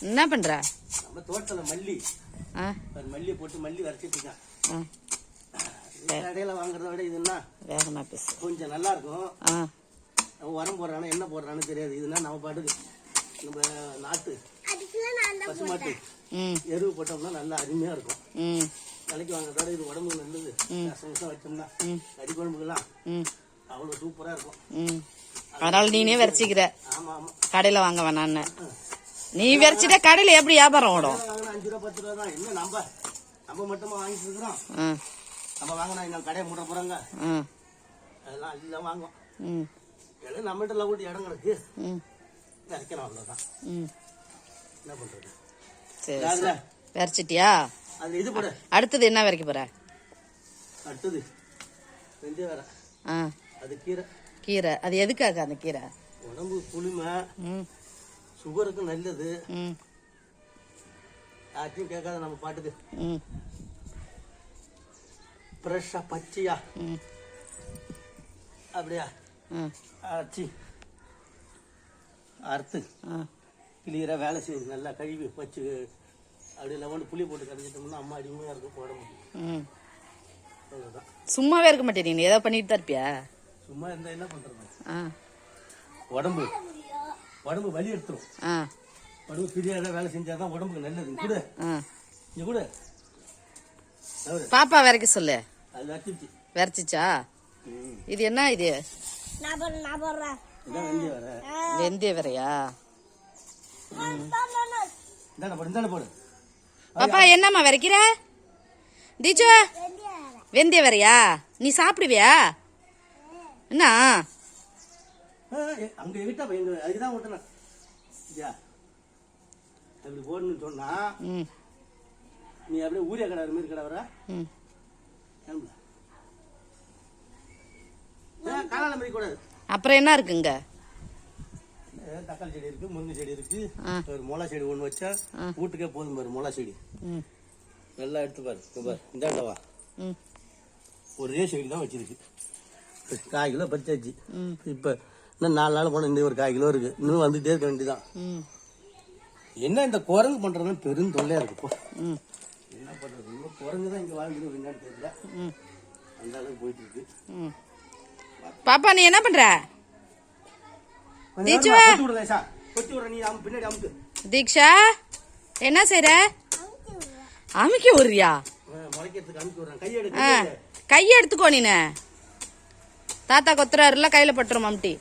என்ன பண்ற? நம்ம தோட்டத்துல மல்லி மல்லி போட்டு மல்லி வரைச்சிட்டு இருக்கான். கடையில வாங்குறத விட இதுன்னா வேகமா பேசு, கொஞ்சம் நல்லா இருக்கும். உரம் போடுறானா என்ன போடுறான்னு தெரியாது. இதுனா நம்ம பாட்டுக்கு நம்ம நாட்டு பசுமாட்டு எருவு போட்டோம்னா நல்லா அருமையா இருக்கும். தலைக்கு வாங்குறதோட இது உடம்புக்கு நல்லது. ரசம் வச்சோம்னா கறி குழம்புக்கெல்லாம் அவ்வளவு சூப்பரா இருக்கும். அதனால நீனே விரைச்சிக்கிற, ஆமா ஆமா, கடையில வாங்க வேணான்னு. நீ விரைச்சிட்டா கடையில எப்படி வியாபாரம் ஓடும்? 5 ரூபா 10 ரூபா தான். என்ன நம்ம மட்டுமா வாங்கிட்டு இருக்கிறோம். நம்ம வாங்கினா இன்னும் கடையை மூட போறாங்க. அதெல்லாம் எல்லாம் வாங்குவோம். எல்லாம் நம்மகிட்ட கூட்டி இடம் கிடக்கு, விரைக்கணும், அவ்வளவுதான். என்ன பண்றது? சரி, விரைச்சிட்டியா? அது இது போட அடுத்தது என்ன விரைக்க போற? அடுத்தது வெந்தய வேற. அது கீரை. கீரை அது எதுக்காக? அந்த கீரை உடம்பு குளிமை, சுகருக்கு நல்லது. யார்ட்டையும் கேட்காத நம்ம பாட்டுக்கு ஃப்ரெஷ்ஷா பச்சையா அப்படியா அரைச்சி அறுத்து கிளியரா வேலை செய்யுது. நல்லா கழுவி வச்சு அப்படி லெவன் புளி போட்டு கரைச்சிட்டோம்னா அம்மா அடிமையா இருக்கும் போட முடியும். அவ்வளவுதான். சும்மாவே இருக்க மாட்டேன், நீ ஏதோ பண்ணிட்டு தான் இருப்பியா? சும்மா இருந்தா என்ன பண்றது? உடம்பு வலி எடுத்துரும். உடம்பு ஃப்ரீயா வேலை செஞ்சாதான் உடம்புக்கு நல்லது. கூட நீ கூட பாப்பா விரைக்க சொல்லு. அது வச்சிருச்சு. விரைச்சிச்சா? இது என்ன? இது வெந்தய வரையா? போடு. பாப்பா என்னம்மா விரைக்கிற? தீச்சு வெந்தய வரையா? நீ சாப்பிடுவியா? என்ன அங்க கிட்ட அதுக்குதான் விட்டேன். அப்படி போடணும்னு சொன்னா நீ அப்படியே ஊரியா கடை மாதிரி கடை வர காலால மாதிரி கூடாது. அப்புறம் என்ன இருக்குங்க? தக்காளி செடி இருக்கு, முருங்கை செடி இருக்கு, ஒரு மொளா செடி ஒண்ணு வச்சா வீட்டுக்கே போதும். பாரு மொளா செடி நல்லா எடுத்து பாரு. இந்தாண்டவா ஒரே செடி தான் வச்சிருக்கு. 1/4 கிலோ பறிச்சாச்சு. இப்ப இன்னும் 4 நாள் போன இந்த ஒரு 1/4 கிலோ இருக்கு. இன்னும் வந்துட்டே இருக்க வேண்டியதான். என்ன இந்த குரங்கு பண்றதுன்னு பெரும் தொல்லையா இருக்கு. என்ன பண்றது? இன்னும் குரங்குதான் இங்க வாழ்ந்துருக்கு என்னன்னு தெரியல. அந்த அளவுக்கு போயிட்டு இருக்கு. பாப்பா நீ என்ன பண்ற? தீக்ஷா என்ன செய்ற? அமுக்கி விடுறியா? கைய எடுத்துக்கோ. நீ தாத்தா கொத்துறாருல, கையில பட்டுரும் மம்டி.